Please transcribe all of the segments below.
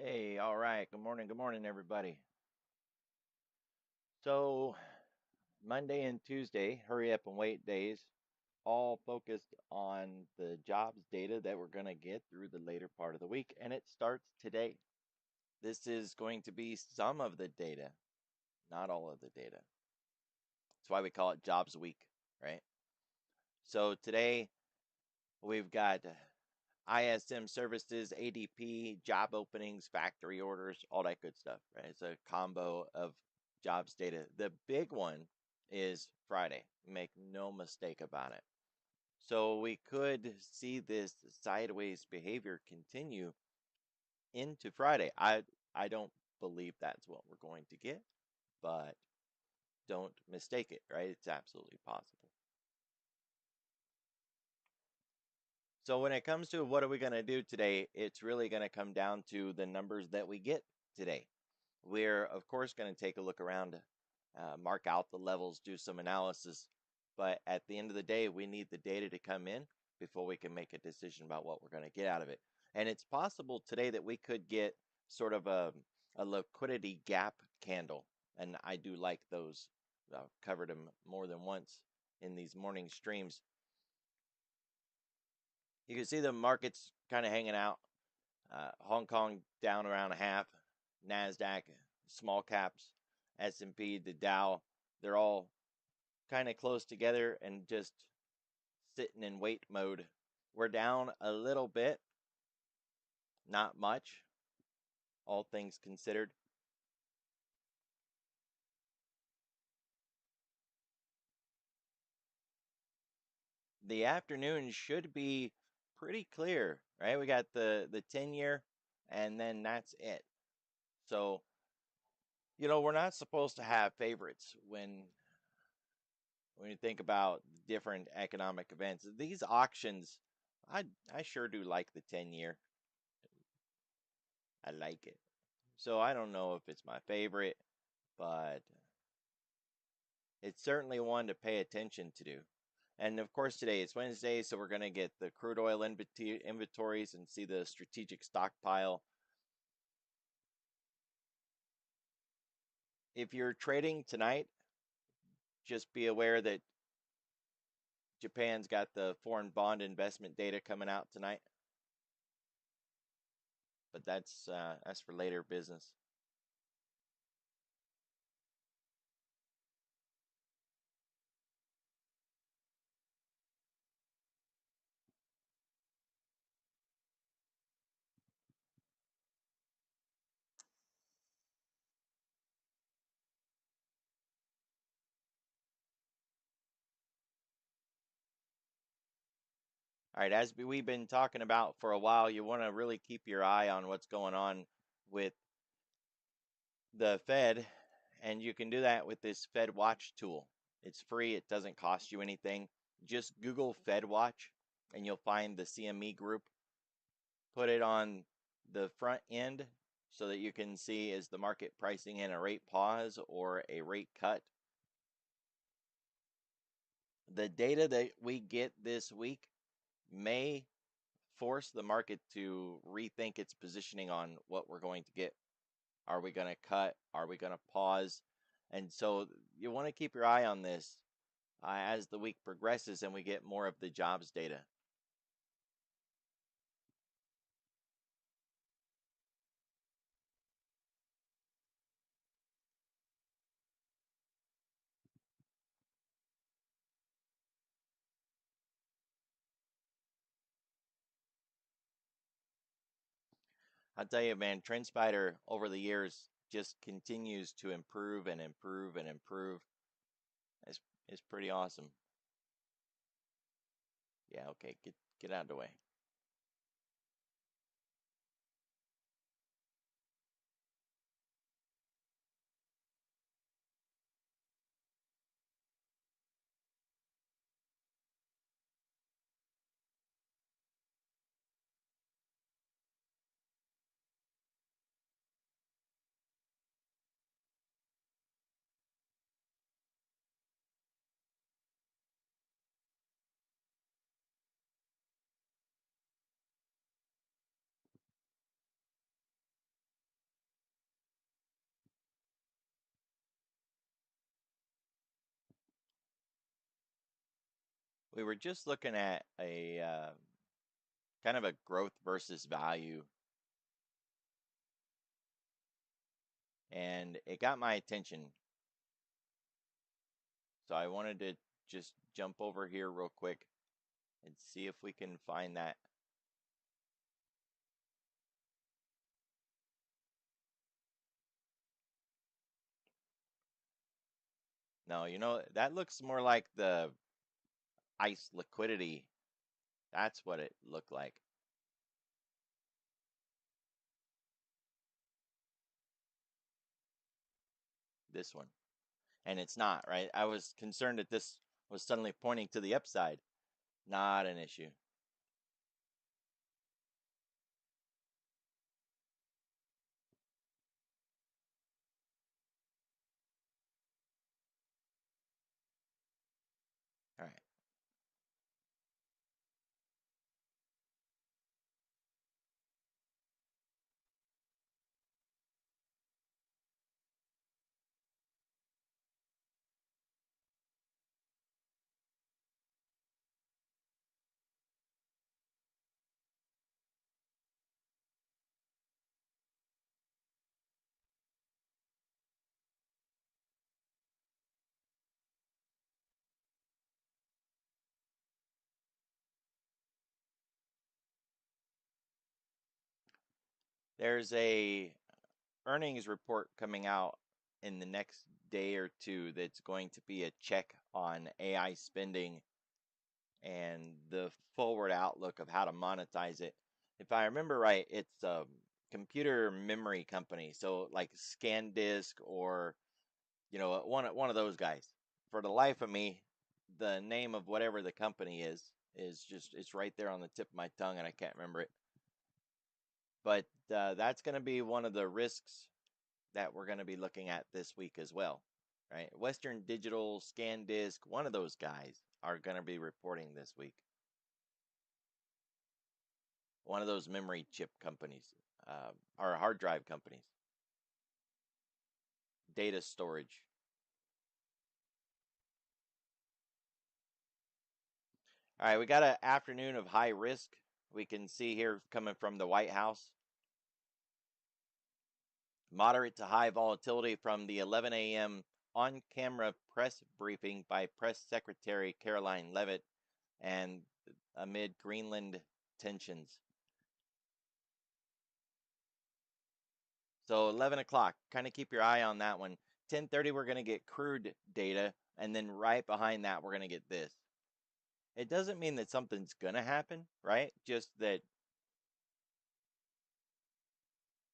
Hey, all right. Good morning, everybody. So, Monday and Tuesday, hurry up and wait days, all focused on the jobs data that we're going to get through the later part of the week, and it starts today. This is going to be some of the data, not all of the data. That's why we call it Jobs Week, right? So, today we've got ISM services, ADP, job openings, factory orders, all that good stuff, right? It's a combo of jobs data. The big one is Friday. Make no mistake about it. So we could see this sideways behavior continue into Friday. I don't believe that's what we're going to get, but don't mistake it, right? It's absolutely possible. So when it comes to what are we going to do today, it's really going to come down to the numbers that we get today. We're, of course, going to take a look around, mark out the levels, do some analysis. But at the end of the day, we need the data to come in before we can make a decision about what we're going to get out of it. And it's possible today that we could get sort of a liquidity gap candle. And I do like those. I've covered them more than once in these morning streams. You can see the markets kind of hanging out. Hong Kong down around a half. NASDAQ, small caps, S&P, the Dow, they're all kind of close together and just sitting in wait mode. We're down a little bit, not much, all things considered. The afternoon should be pretty clear, right? We got the 10-year and then that's it. So, we're not supposed to have favorites when you think about different economic events. These auctions, I sure do like the 10-year. I like it. So I don't know if it's my favorite, but it's certainly one to pay attention to do. And of course, today it's Wednesday, so we're going to get the crude oil inventories and see the strategic stockpile. If you're trading tonight, just be aware that Japan's got the foreign bond investment data coming out tonight, but that's for later business. All right, as we've been talking about for a while, you want to really keep your eye on what's going on with the Fed, and you can do that with this Fed Watch tool. It's free, it doesn't cost you anything. Just Google Fed Watch and you'll find the CME group. Put it on the front end so that you can see is the market pricing in a rate pause or a rate cut. The data that we get this week may force the market to rethink its positioning on what we're going to get. Are we going to cut? Are we going to pause? And so you want to keep your eye on this as the week progresses and we get more of the jobs data. I'll tell you, man, TrendSpider over the years just continues to improve and improve and improve. It's pretty awesome. Yeah, okay, get out of the way. We were just looking at a kind of a growth versus value, and it got my attention. So I wanted to just jump over here real quick and see if we can find that. No, that looks more like the ICE liquidity. That's what it looked like. This one. And it's not, right? I was concerned that this was suddenly pointing to the upside. Not an issue. All right. There's a earnings report coming out in the next day or two that's going to be a check on AI spending and the forward outlook of how to monetize it. If I remember right, it's a computer memory company, so like ScanDisk or one of those guys. For the life of me, the name of whatever the company is just it's right there on the tip of my tongue, and I can't remember it. But that's going to be one of the risks that we're going to be looking at this week as well, right? Western Digital, ScanDisk, one of those guys are going to be reporting this week. One of those memory chip companies, or hard drive companies, data storage. All right, we got an afternoon of high risk. We can see here coming from the White House. Moderate to high volatility from the 11 a.m. on-camera press briefing by Press Secretary Caroline Leavitt and amid Greenland tensions. So 11 o'clock, kind of keep your eye on that one. 10:30, we're going to get crude data, and then right behind that, we're going to get this. It doesn't mean that something's going to happen, right? Just that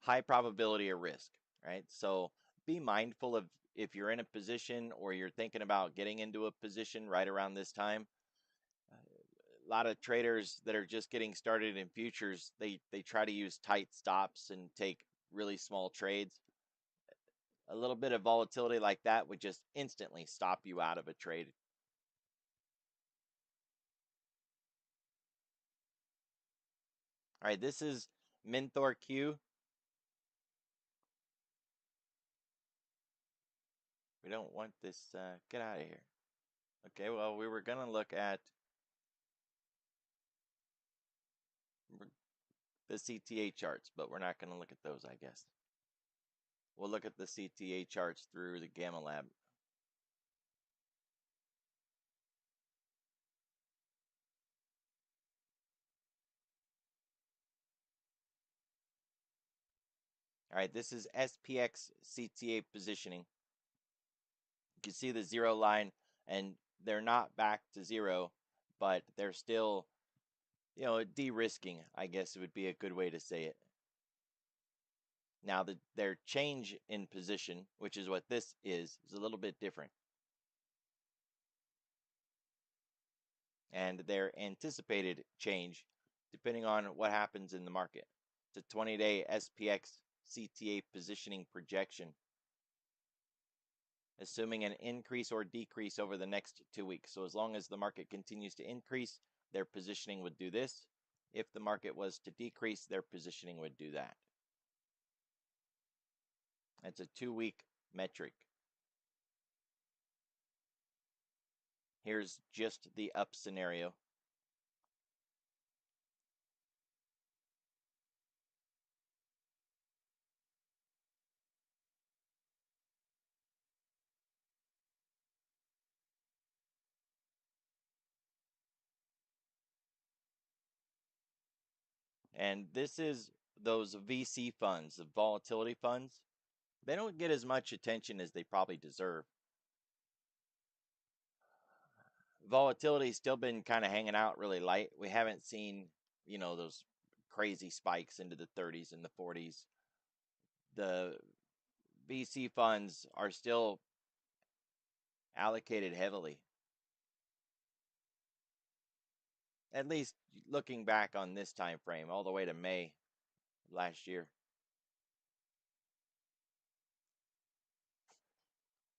high probability of risk, right? So be mindful of if you're in a position or you're thinking about getting into a position right around this time. A lot of traders that are just getting started in futures, they try to use tight stops and take really small trades. A little bit of volatility like that would just instantly stop you out of a trade. All right, this is Mentor Q. We don't want this, get out of here. Okay, well, we were gonna look at the CTA charts, but we're not gonna look at those, I guess. We'll look at the CTA charts through the Gamma Lab. All right, this is SPX CTA positioning. You can see the zero line, and they're not back to zero, but they're still, de-risking, I guess would be a good way to say it. Now, their change in position, which is what this is a little bit different. And their anticipated change, depending on what happens in the market. It's a 20-day SPX CTA positioning projection, assuming an increase or decrease over the next 2 weeks. So as long as the market continues to increase, their positioning would do this. If the market was to decrease, their positioning would do that. It's a 2-week metric. Here's just the up scenario. And this is those VC funds, the volatility funds. They don't get as much attention as they probably deserve. Volatility's still been kind of hanging out really light. We haven't seen, those crazy spikes into the 30s and the 40s. The VC funds are still allocated heavily. At least looking back on this time frame, all the way to May last year.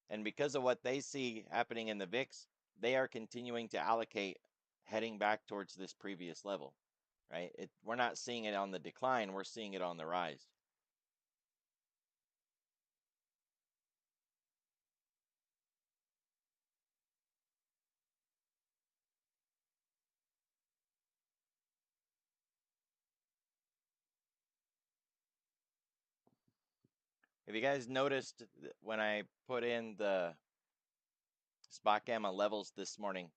And because of what they see happening in the VIX, they are continuing to allocate heading back towards this previous level, right? We're not seeing it on the decline, we're seeing it on the rise. Have you guys noticed when I put in the spot gamma levels this morning,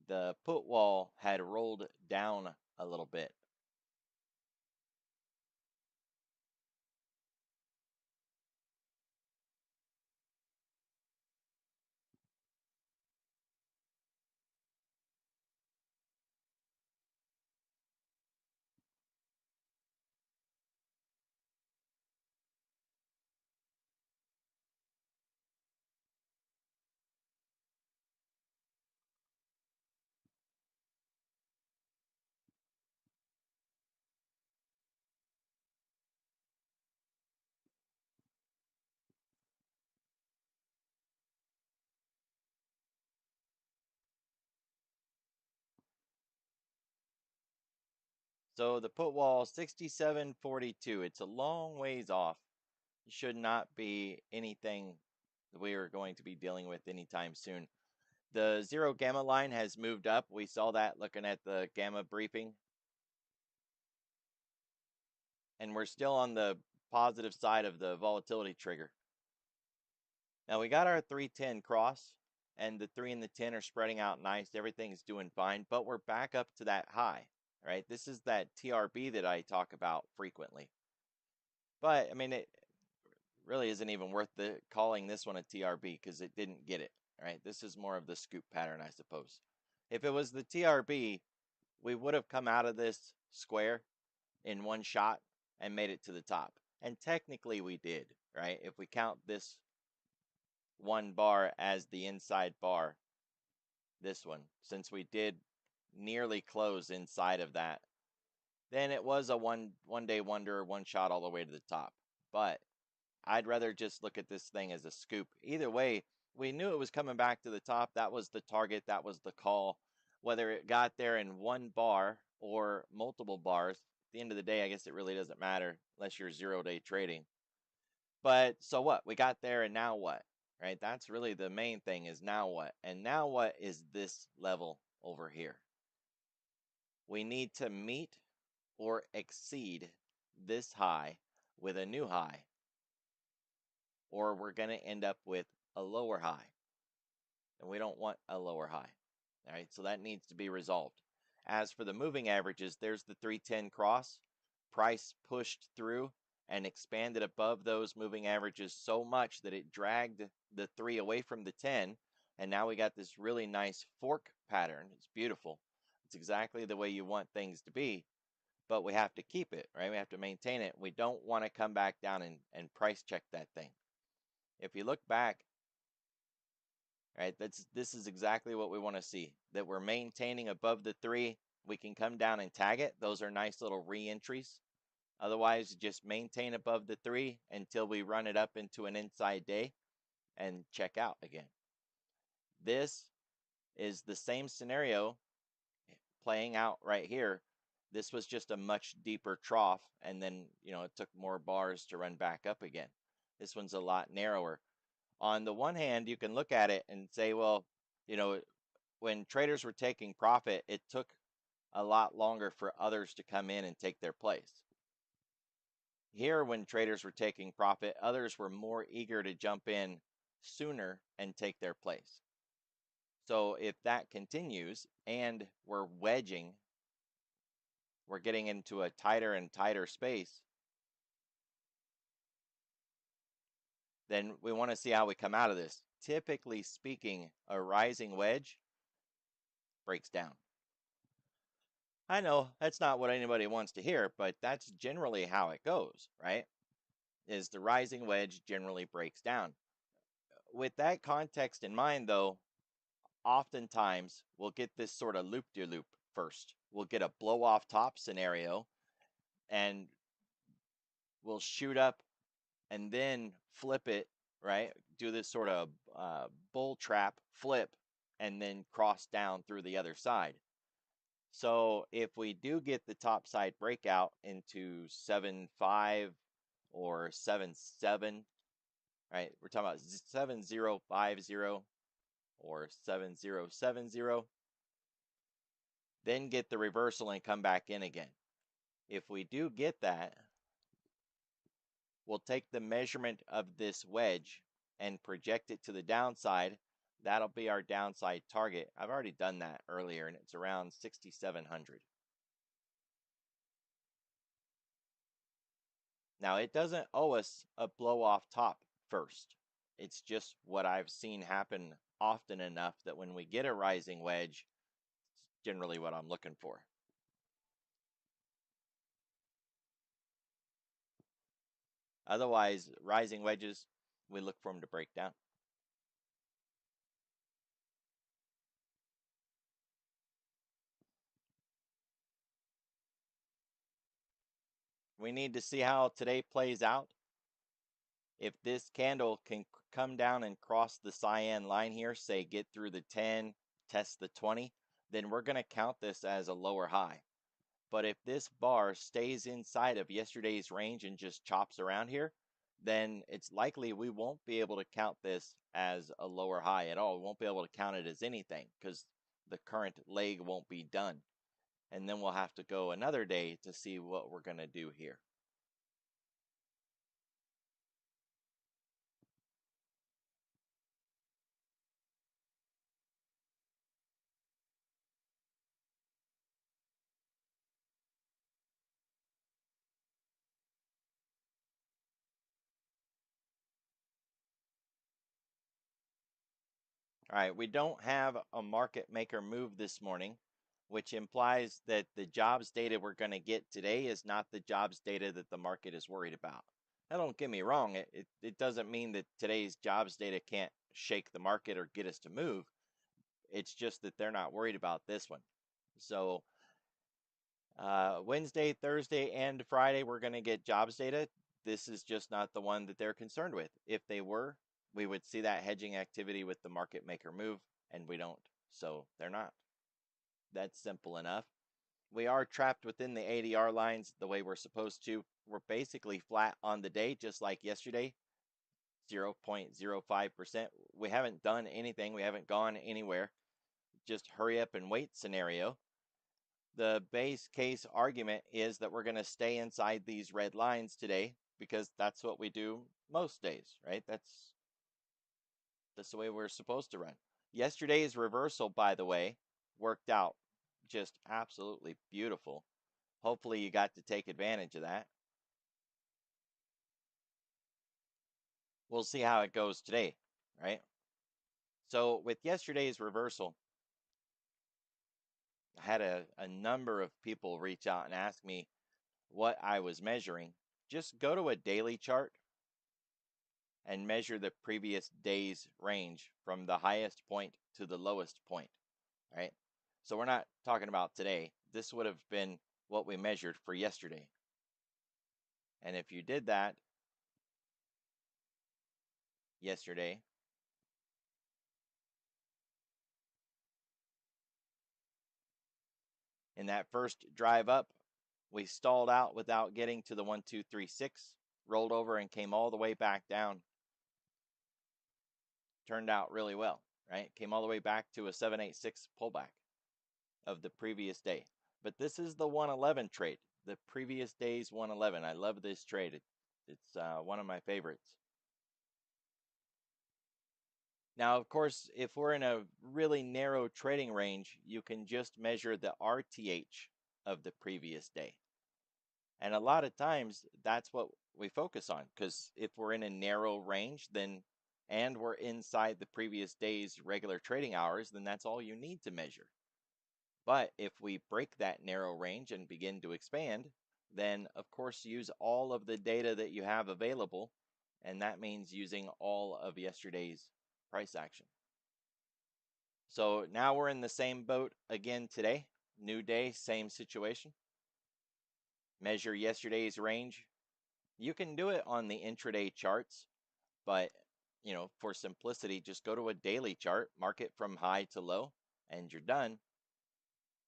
the put wall had rolled down a little bit. So the put wall 67.42, it's a long ways off. It should not be anything that we are going to be dealing with anytime soon. The zero gamma line has moved up. We saw that looking at the gamma briefing. And we're still on the positive side of the volatility trigger. Now we got our 310 cross, and the 3 and the 10 are spreading out nice. Everything's doing fine, but we're back up to that high, right? This is that TRB that I talk about frequently. But, I mean, it really isn't even worth calling this one a TRB because it didn't get it, right? This is more of the scoop pattern, I suppose. If it was the TRB, we would have come out of this square in one shot and made it to the top. And technically we did, right? If we count this one bar as the inside bar, this one, since we did nearly close inside of that, then it was a one day wonder, one shot all the way to the top. But I'd rather just look at this thing as a scoop. Either way, we knew it was coming back to the top. That was the target. That was the call. Whether it got there in one bar or multiple bars, at the end of the day, I guess it really doesn't matter unless you're 0-day trading. But so what? We got there, and now what? Right? That's really the main thing, is now what? And now what is this level over here? We need to meet or exceed this high with a new high, or we're going to end up with a lower high. And we don't want a lower high. All right, so that needs to be resolved. As for the moving averages, there's the 310 cross. Price pushed through and expanded above those moving averages so much that it dragged the 3 away from the 10. And now we got this really nice fork pattern. It's beautiful. It's exactly the way you want things to be, but we have to keep it, right? We have to maintain it. We don't want to come back down and price check that thing. If you look back, right, this is exactly what we want to see, that we're maintaining above the 3. We can come down and tag it. Those are nice little re-entries. Otherwise, just maintain above the 3 until we run it up into an inside day and check out again. This is the same scenario playing out right here. This was just a much deeper trough, and then, it took more bars to run back up again. This one's a lot narrower. On the one hand, you can look at it and say, well, when traders were taking profit, it took a lot longer for others to come in and take their place. Here, when traders were taking profit, others were more eager to jump in sooner and take their place. So if that continues and we're wedging, we're getting into a tighter and tighter space, then we want to see how we come out of this. Typically speaking, a rising wedge breaks down. I know that's not what anybody wants to hear, but that's generally how it goes, right? Is the rising wedge generally breaks down. With that context in mind, though, oftentimes we'll get this sort of loop-de-loop first. We'll get a blow-off top scenario, and we'll shoot up and then flip it, right? Do this sort of bull trap flip and then cross down through the other side. So if we do get the top side breakout into 7.5 or 7.7, right? We're talking about 7.050 or 7.070, then get the reversal and come back in again. If we do get that, we'll take the measurement of this wedge and project it to the downside. That'll be our downside target. I've already done that earlier, and it's around 6,700. Now, it doesn't owe us a blow off top first. It's just what I've seen happen often enough that when we get a rising wedge, it's generally what I'm looking for. Otherwise, rising wedges, we look for them to break down. We need to see how today plays out. If this candle can come down and cross the cyan line here, say get through the 10, test the 20, then we're going to count this as a lower high. But if this bar stays inside of yesterday's range and just chops around here, then it's likely we won't be able to count this as a lower high at all. We won't be able to count it as anything because the current leg won't be done. And then we'll have to go another day to see what we're going to do here. All right, we don't have a market maker move this morning, which implies that the jobs data we're going to get today is not the jobs data that the market is worried about. Now, don't get me wrong, it doesn't mean that today's jobs data can't shake the market or get us to move. It's just that they're not worried about this one. So Wednesday, Thursday, and Friday, we're going to get jobs data. This is just not the one that they're concerned with. If they were, we would see that hedging activity with the market maker move, and we don't. So they're not. That's simple enough. We are trapped within the ADR lines the way we're supposed to. We're basically flat on the day, just like yesterday, 0.05%. We haven't done anything. We haven't gone anywhere. Just hurry up and wait scenario. The base case argument is that we're going to stay inside these red lines today because that's what we do most days, right? That's the way we're supposed to run. Yesterday's reversal, by the way, worked out just absolutely beautiful. Hopefully you got to take advantage of that. We'll see how it goes today, right? So with yesterday's reversal, I had a number of people reach out and ask me what I was measuring. Just go to a daily chart and measure the previous day's range from the highest point to the lowest point, right? So we're not talking about today. This would have been what we measured for yesterday. And if you did that yesterday, in that first drive up, we stalled out without getting to the 1, 2, 3, 6, rolled over and came all the way back down. Turned out really well. right? Came all the way back to a 786 pullback of the previous day. But this is the 111 trade, the previous day's 111. I love this trade. It's one of my favorites. Now, of course, if we're in a really narrow trading range, you can just measure the RTH of the previous day. And a lot of times that's what we focus on, because if we're in a narrow range, and we're inside the previous day's regular trading hours, then that's all you need to measure. But if we break that narrow range and begin to expand, then of course use all of the data that you have available, and that means using all of yesterday's price action. So now we're in the same boat again today. New day, same situation. Measure yesterday's range. You can do it on the intraday charts, but for simplicity, just go to a daily chart, mark it from high to low, and you're done.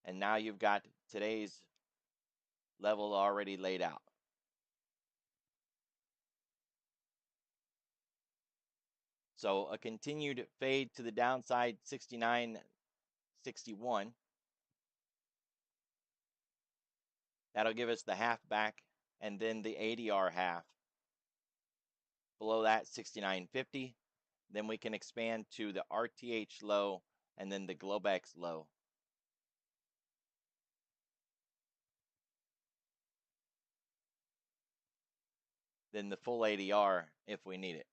And now you've got today's level already laid out. So a continued fade to the downside, 69.61. That'll give us the half back, and then the ADR half. Below that, 69.50. Then we can expand to the RTH low and then the Globex low. Then the full ADR if we need it.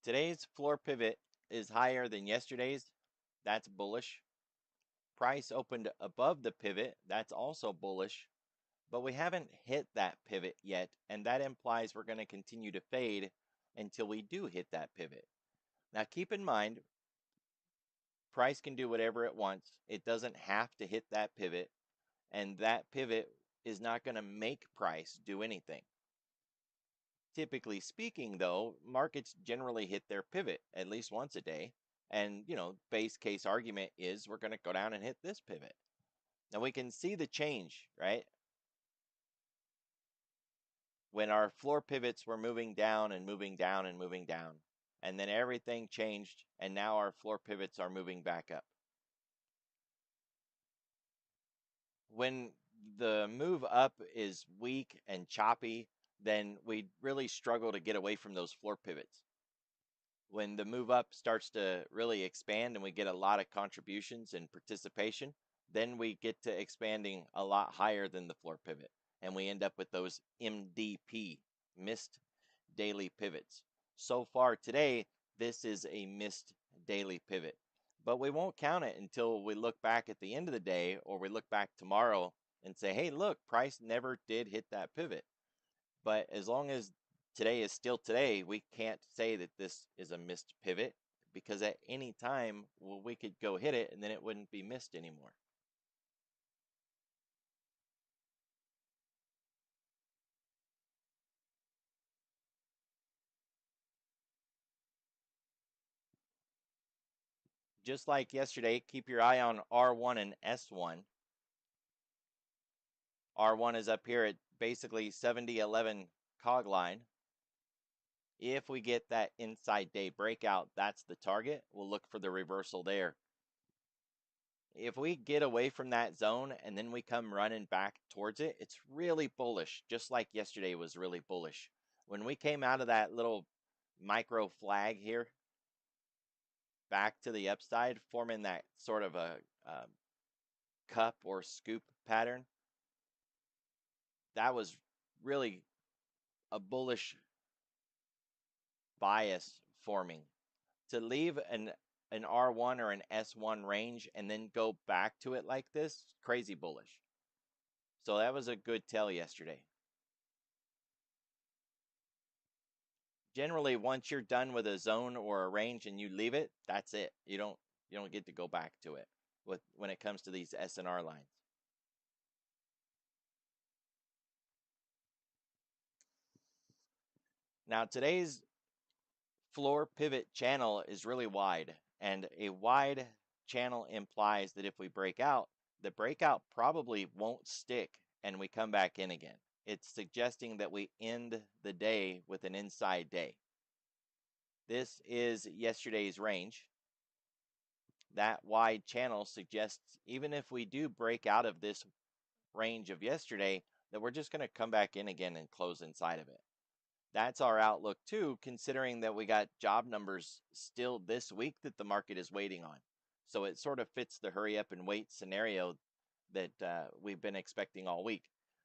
Today's floor pivot is higher than yesterday's. That's bullish. Price opened above the pivot. That's also bullish. But we haven't hit that pivot yet, and that implies we're going to continue to fade until we do hit that pivot. Now keep in mind, price can do whatever it wants. It doesn't have to hit that pivot, and that pivot is not going to make price do anything. Typically speaking, though, markets generally hit their pivot at least once a day. And, base case argument is we're going to go down and hit this pivot. Now we can see the change, right? When our floor pivots were moving down and moving down and moving down, and then everything changed, and now our floor pivots are moving back up. When the move up is weak and choppy, then we really struggle to get away from those floor pivots. When the move up starts to really expand and we get a lot of contributions and participation, then we get to expanding a lot higher than the floor pivot. And we end up with those MDP, missed daily pivots. So far today, this is a missed daily pivot. But we won't count it until we look back at the end of the day, or we look back tomorrow and say, hey, look, price never did hit that pivot. But as long as today is still today, we can't say that this is a missed pivot, because at any time, well, we could go hit it and then it wouldn't be missed anymore. Just like yesterday, keep your eye on R1 and S1. R1 is up here at basically 70.11 cog line. If we get that inside day breakout, that's the target. We'll look for the reversal there. If we get away from that zone and then we come running back towards it, it's really bullish, just like yesterday was really bullish. When we came out of that little micro flag here, back to the upside, forming that sort of a cup or scoop pattern, that was really a bullish bias forming. To leave an R1 or an S1 range and then go back to it like this, crazy bullish. So that was a good tell yesterday. Generally, once you're done with a zone or a range and you leave it, that's it. You don't get to go back to it when it comes to these S&R lines. Now today's floor pivot channel is really wide, and a wide channel implies that if we break out, the breakout probably won't stick and we come back in again. It's suggesting that we end the day with an inside day. This is yesterday's range. That wide channel suggests even if we do break out of this range of yesterday, that we're just going to come back in again and close inside of it. That's our outlook too, considering that we got job numbers still this week that the market is waiting on. So it sort of fits the hurry up and wait scenario that we've been expecting all week.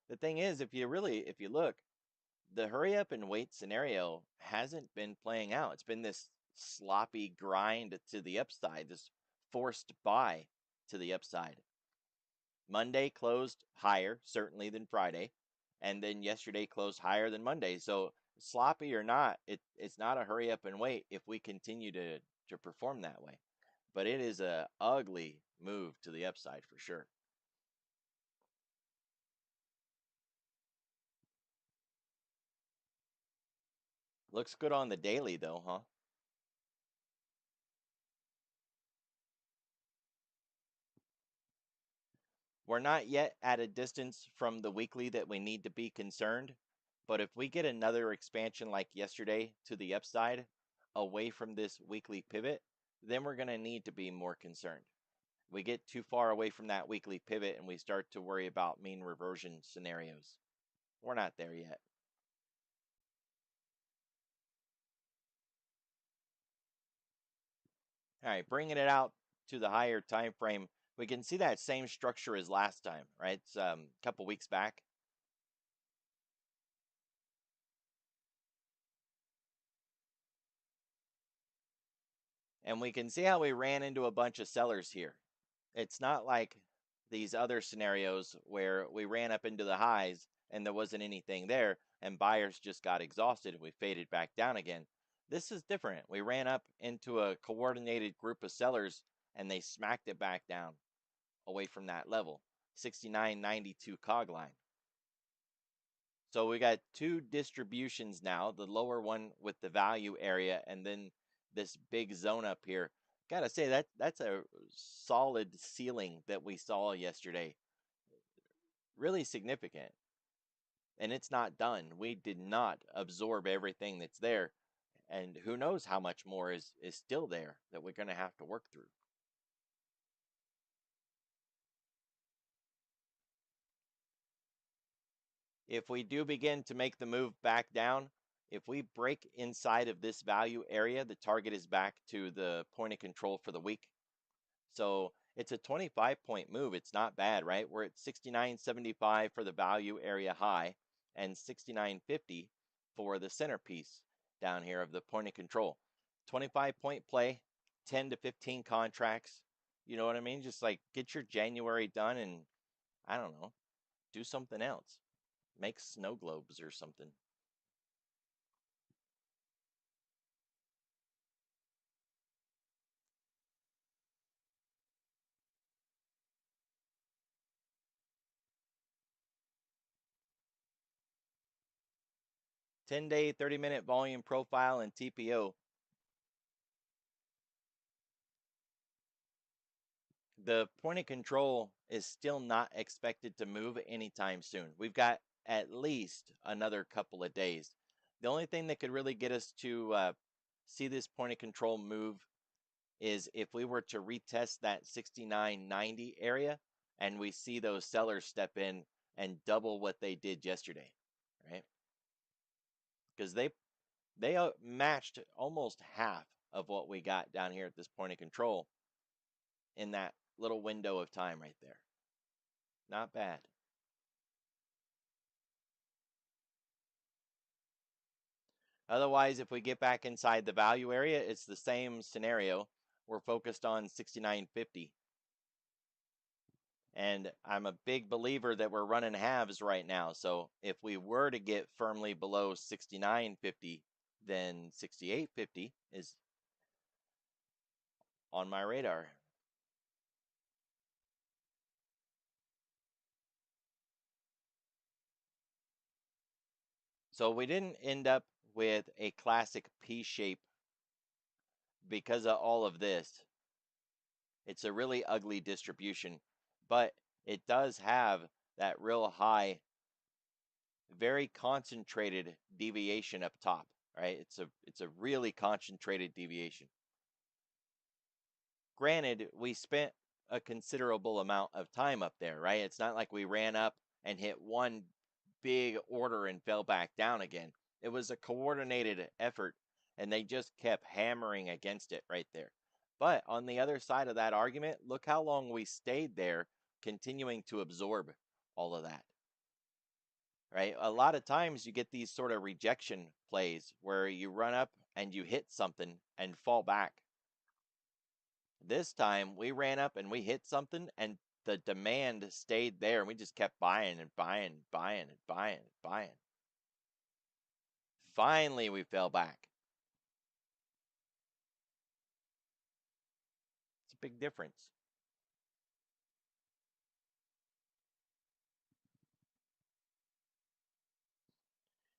The thing is, if you look, the hurry up and wait scenario hasn't been playing out. It's been this sloppy grind to the upside, this forced buy to the upside. Monday closed higher, certainly, than Friday, and then yesterday closed higher than Monday. So sloppy or not, it's not a hurry up and wait if we continue to perform that way. But it is a ugly move to the upside for sure. Looks good on the daily though, huh? We're not yet at a distance from the weekly that we need to be concerned, but if we get another expansion like yesterday to the upside away from this weekly pivot, then we're going to need to be more concerned. We get too far away from that weekly pivot and we start to worry about mean reversion scenarios. We're not there yet. All right, bringing it out to the higher time frame, we can see that same structure as last time, right? It's a couple weeks back. And we can see how we ran into a bunch of sellers here. It's not like these other scenarios where we ran up into the highs and there wasn't anything there and buyers just got exhausted and we faded back down again. This is different. We ran up into a coordinated group of sellers and they smacked it back down away from that level, 69.92 cog line. So we got two distributions now, the lower one with the value area and then this big zone up here. Gotta say that's a solid ceiling that we saw yesterday. Really significant. And it's not done. We did not absorb everything that's there. And who knows how much more is still there that we're going to have to work through. If we do begin to make the move back down, if we break inside of this value area, the target is back to the point of control for the week. So it's a 25-point move. It's not bad, right? We're at 69.75 for the value area high and 69.50 for the centerpiece down here of the point of control. 25-point play, 10 to 15 contracts. You know what I mean? Just like get your January done and I don't know, do something else. Make snow globes or something. Ten-day, 30-minute volume profile and TPO. The point of control is still not expected to move anytime soon. We've got at least another couple of days. The only thing that could really get us to see this point of control move is if we were to retest that 69.90 area and we see those sellers step in and double what they did yesterday, right? Because they matched almost half of what we got down here at this point of control in that little window of time right there. Not bad. Otherwise, if we get back inside the value area, it's the same scenario. We're focused on 69.50. And I'm a big believer that we're running halves right now. So if we were to get firmly below 69.50, then 68.50 is on my radar. So we didn't end up with a classic P shape because of all of this, it's a really ugly distribution, but it does have that real high, very concentrated deviation up top, right? It's a really concentrated deviation. Granted, we spent a considerable amount of time up there, right? It's not like we ran up and hit one big order and fell back down again. It was a coordinated effort, and they just kept hammering against it right there. But on the other side of that argument, look how long we stayed there, continuing to absorb all of that, right? A lot of times you get these sort of rejection plays where you run up and you hit something and fall back. This time we ran up and we hit something, and the demand stayed there, and we just kept buying and buying and buying and buying and buying. Finally, we fell back. It's a big difference.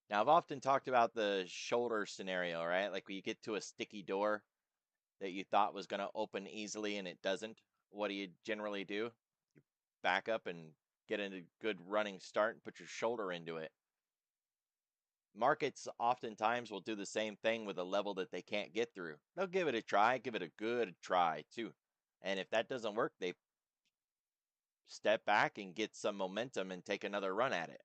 Now, I've often talked about the shoulder scenario, right? Like when you get to a sticky door that you thought was going to open easily and it doesn't. What do you generally do? You back up and get a good running start and put your shoulder into it. Markets oftentimes will do the same thing with a level that they can't get through. They'll give it a try, give it a good try too. And if that doesn't work, they step back and get some momentum and take another run at it.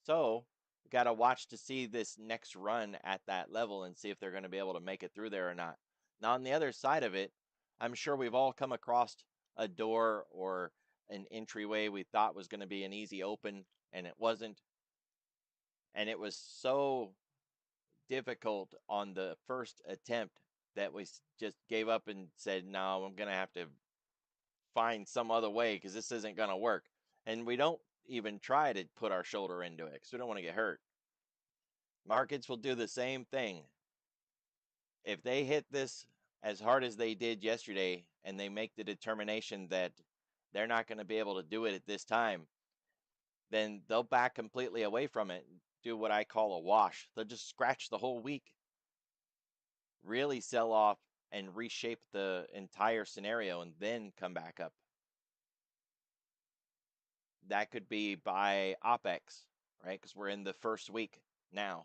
So, we got to watch to see this next run at that level and see if they're going to be able to make it through there or not. Now, on the other side of it, I'm sure we've all come across a door or an entryway we thought was going to be an easy open, and it wasn't. And it was so difficult on the first attempt that we just gave up and said, no, I'm going to have to find some other way because this isn't going to work. And we don't even try to put our shoulder into it because we don't want to get hurt. Markets will do the same thing. If they hit this as hard as they did yesterday and they make the determination that they're not going to be able to do it at this time, then they'll back completely away from it and do what I call a wash. They'll just scratch the whole week, really sell off and reshape the entire scenario and then come back up. That could be by OPEX, right? Because we're in the first week now.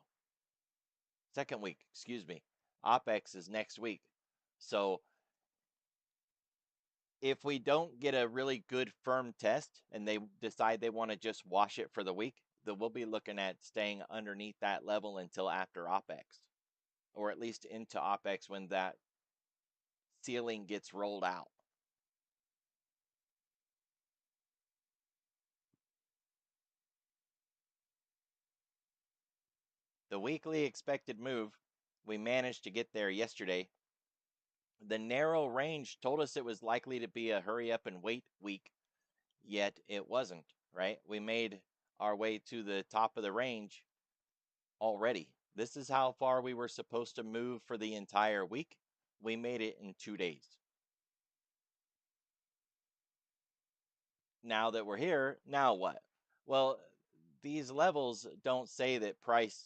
Second week, excuse me. OPEX is next week. So if we don't get a really good firm test and they decide they want to just wash it for the week, then we'll be looking at staying underneath that level until after OPEX, or at least into OPEX when that ceiling gets rolled out. The weekly expected move, we managed to get there yesterday. The narrow range told us it was likely to be a hurry up and wait week, yet it wasn't, right? We made our way to the top of the range already. This is how far we were supposed to move for the entire week. We made it in 2 days. Now that we're here, now what? Well, these levels don't say that price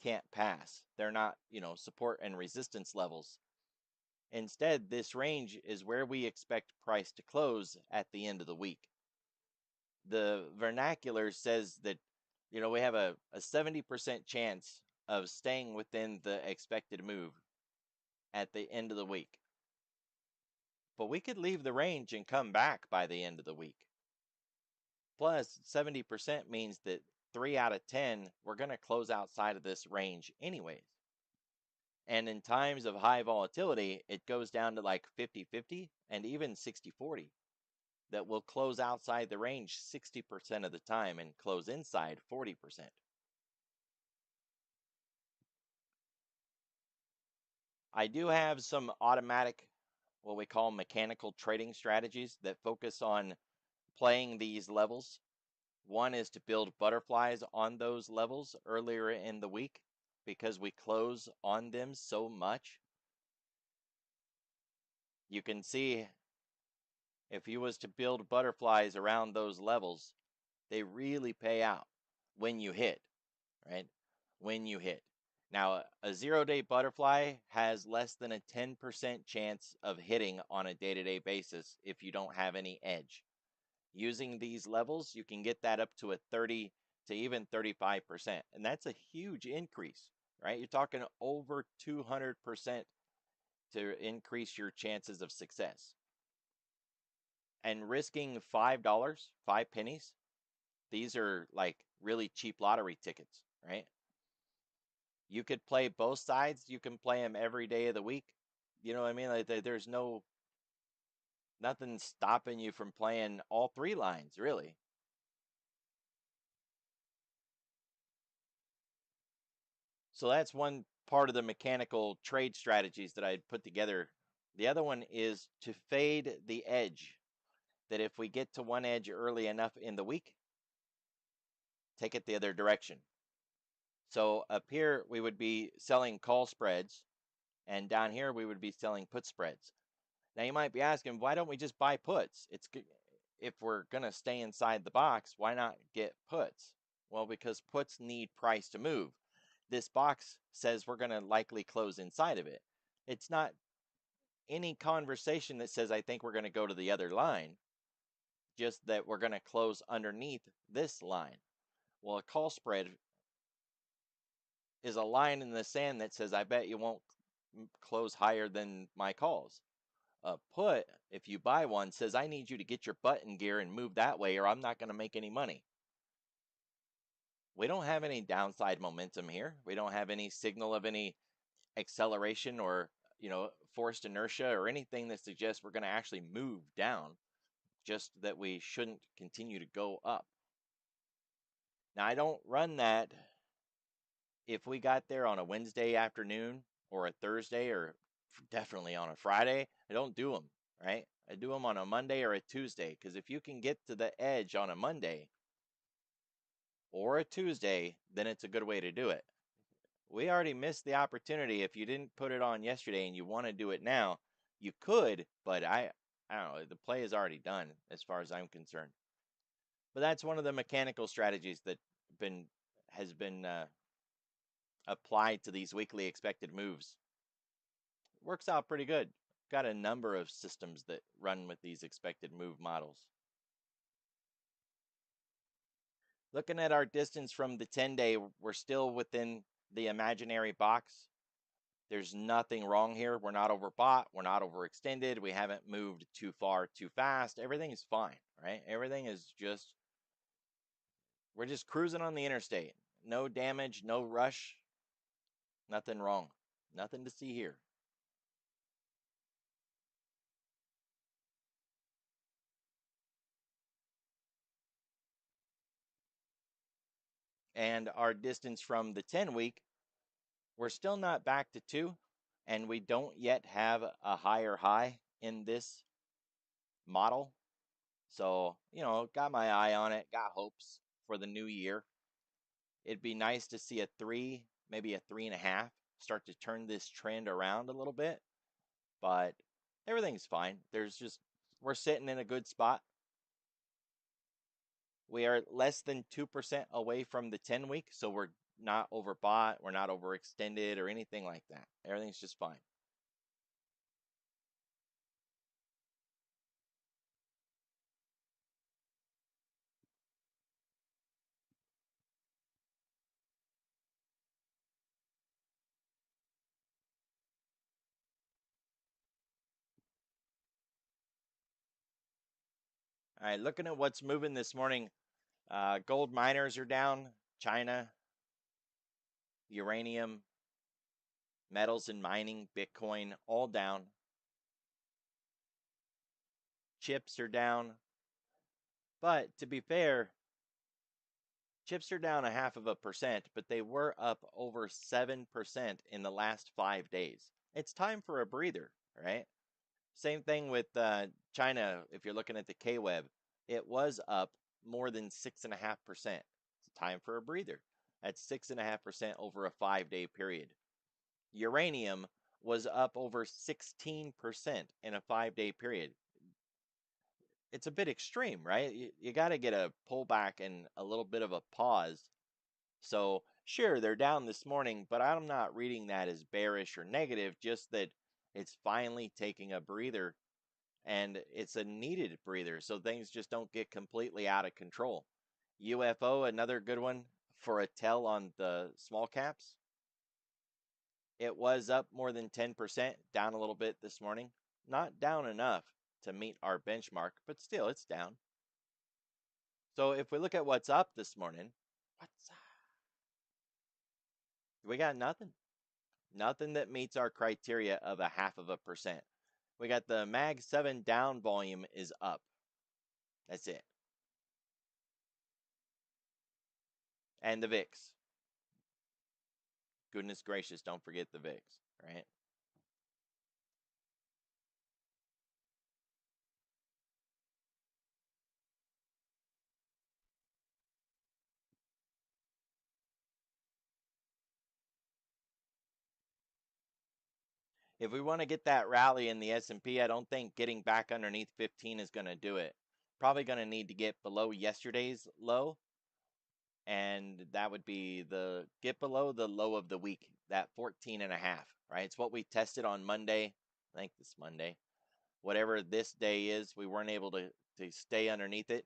can't pass. They're not, support and resistance levels. Instead, this range is where we expect price to close at the end of the week. The vernacular says that, we have a 70% chance of staying within the expected move at the end of the week. But we could leave the range and come back by the end of the week. Plus, 70% means that 3 out of 10, we're going to close outside of this range anyways. And in times of high volatility, it goes down to like 50-50 and even 60-40. That will close outside the range 60% of the time and close inside 40%. I do have some automatic, what we call mechanical trading strategies that focus on playing these levels. One is to build butterflies on those levels earlier in the week because we close on them so much. You can see if you was to build butterflies around those levels, they really pay out when you hit, right? When you hit. Now, a 0-day butterfly has less than a 10% chance of hitting on a day-to-day basis if you don't have any edge. Using these levels, you can get that up to a 30 to even 35%. And that's a huge increase, right? You're talking over 200% to increase your chances of success. And risking $5, 5 pennies, these are like really cheap lottery tickets, right? You could play both sides. You can play them every day of the week. You know what I mean? Like there's nothing stopping you from playing all three lines, really. So that's one part of the mechanical trade strategies that I put together. The other one is to fade the edge. That if we get to one edge early enough in the week, take it the other direction. So up here, we would be selling call spreads, and down here, we would be selling put spreads. Now you might be asking, why don't we just buy puts? If we're going to stay inside the box, why not get puts? Well, because puts need price to move. This box says we're going to likely close inside of it. It's not any conversation that says I think we're going to go to the other line, just that we're going to close underneath this line. Well, a call spread is a line in the sand that says I bet you won't close higher than my calls. A put, if you buy one, says I need you to get your butt in gear and move that way or I'm not going to make any money. We don't have any downside momentum here. We don't have any signal of any acceleration or, forced inertia or anything that suggests we're going to actually move down, just that we shouldn't continue to go up. Now, I don't run that if we got there on a Wednesday afternoon or a Thursday or definitely on a Friday. I don't do them, right? I do them on a Monday or a Tuesday, because if you can get to the edge on a Monday or a Tuesday, then it's a good way to do it. We already missed the opportunity. If you didn't put it on yesterday and you want to do it now, you could, but I don't know, the play is already done as far as I'm concerned. But that's one of the mechanical strategies that has been applied to these weekly expected moves. Works out pretty good. Got a number of systems that run with these expected move models. Looking at our distance from the 10-day, we're still within the imaginary box. There's nothing wrong here. We're not overbought. We're not overextended. We haven't moved too far too fast. Everything is fine, right? Everything is just, we're just cruising on the interstate. No damage, no rush, nothing wrong. Nothing to see here. And our distance from the 10-week, we're still not back to 2, and we don't yet have a higher high in this model. So, got my eye on it, got hopes for the new year. It'd be nice to see a 3, maybe a 3.5, start to turn this trend around a little bit, but everything's fine. We're sitting in a good spot. We are less than 2% away from the 10-week, so we're not overbought, we're not overextended or anything like that. Everything's just fine. All right, looking at what's moving this morning, gold miners are down, China, uranium, metals and mining, Bitcoin, all down. Chips are down. But to be fair, chips are down 0.5%, but they were up over 7% in the last 5 days. It's time for a breather, right? Same thing with China. If you're looking at the K-Web, it was up more than 6.5%. It's time for a breather. That's 6.5% over a 5-day period. Uranium was up over 16% in a 5-day period. It's a bit extreme, right? You got to get a pullback and a little bit of a pause. So Sure, they're down this morning, but I'm not reading that as bearish or negative, just that it's finally taking a breather, and it's a needed breather so things just don't get completely out of control. UFO, another good one for a tell on the small caps. It was up more than 10%, down a little bit this morning. Not down enough to meet our benchmark, but still it's down. So if we look at what's up this morning, what's up? We got nothing. Nothing that meets our criteria of a 0.5%. We got the Mag 7 down volume is up. That's it. And the VIX. Goodness gracious, don't forget the VIX, right? If we want to get that rally in the S&P, I don't think getting back underneath 15 is going to do it. Probably going to need to get below yesterday's low, and that would be the get below the low of the week, that 14.5, right? It's what we tested on Monday. I think this Monday. Whatever this day is, we weren't able to stay underneath it.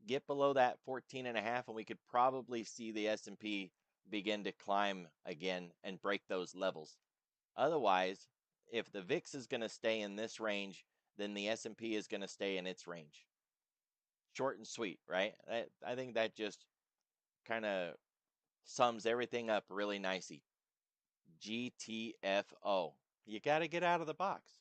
Get below that 14.5, and we could probably see the S&P begin to climb again and break those levels. Otherwise, if the VIX is going to stay in this range, then the S&P is going to stay in its range. Short and sweet, right? I think that just kind of sums everything up really nicely. GTFO. You got to get out of the box.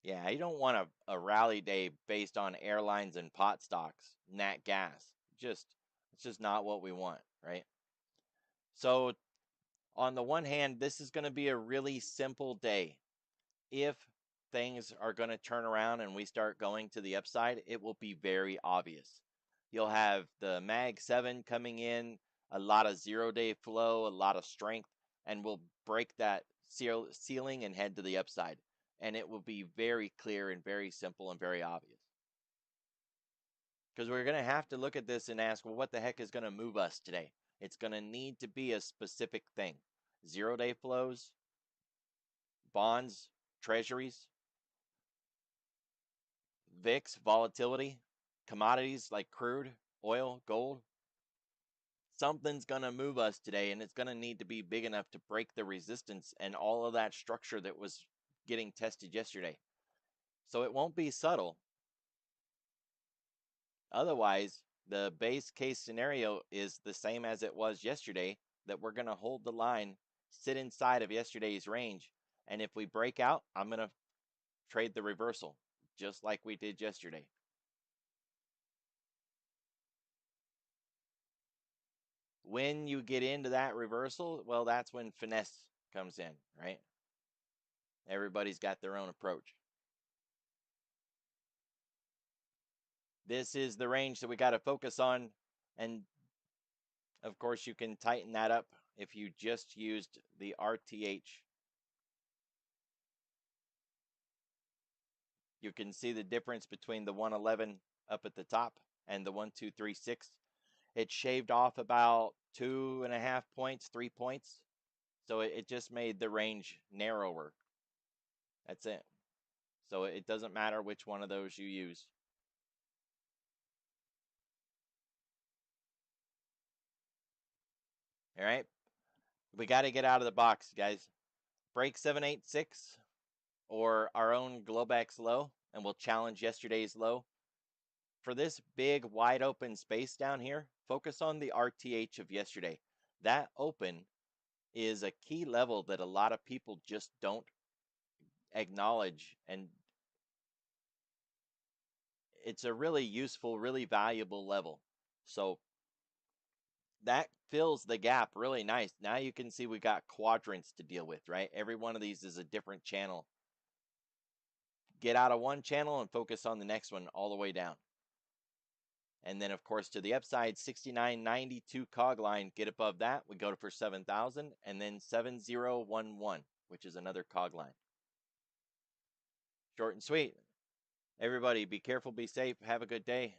Yeah, you don't want a rally day based on airlines and pot stocks, nat gas. It's just not what we want, right? So on the one hand, this is going to be a really simple day. If things are going to turn around and we start going to the upside, it will be very obvious. You'll have the Mag 7 coming in, a lot of 0-day flow, a lot of strength, and we'll break that ceiling and head to the upside. And it will be very clear and very simple and very obvious. Because we're going to have to look at this and ask, well, what the heck is going to move us today? It's going to need to be a specific thing. 0-day flows, bonds, treasuries, VIX, volatility, commodities like crude, oil, gold. Something's going to move us today, and it's going to need to be big enough to break the resistance and all of that structure that was getting tested yesterday. So it won't be subtle. Otherwise, the base case scenario is the same as it was yesterday, that we're going to hold the line, sit inside of yesterday's range, and if we break out, I'm going to trade the reversal, just like we did yesterday. When you get into that reversal, well, that's when finesse comes in, right? Everybody's got their own approach. This is the range that we got to focus on, and of course you can tighten that up if you just used the RTH. You can see the difference between the 111 up at the top and the 1236. It shaved off about 2.5 points, 3 points. So it just made the range narrower. That's it. So it doesn't matter which one of those you use. All right. We got to get out of the box, guys. Break 786 or our own Globex low, and we'll challenge yesterday's low. For this big wide open space down here, focus on the RTH of yesterday. That open is a key level that a lot of people just don't acknowledge, and it's a really useful, really valuable level. So that fills the gap really nice. Now you can see we got quadrants to deal with, right? Every one of these is a different channel. Get out of one channel and focus on the next one all the way down. And then, of course, to the upside, 69.92 cog line. Get above that, we go for 7,000, and then 7011, which is another cog line. Short and sweet. Everybody, be careful, be safe, have a good day.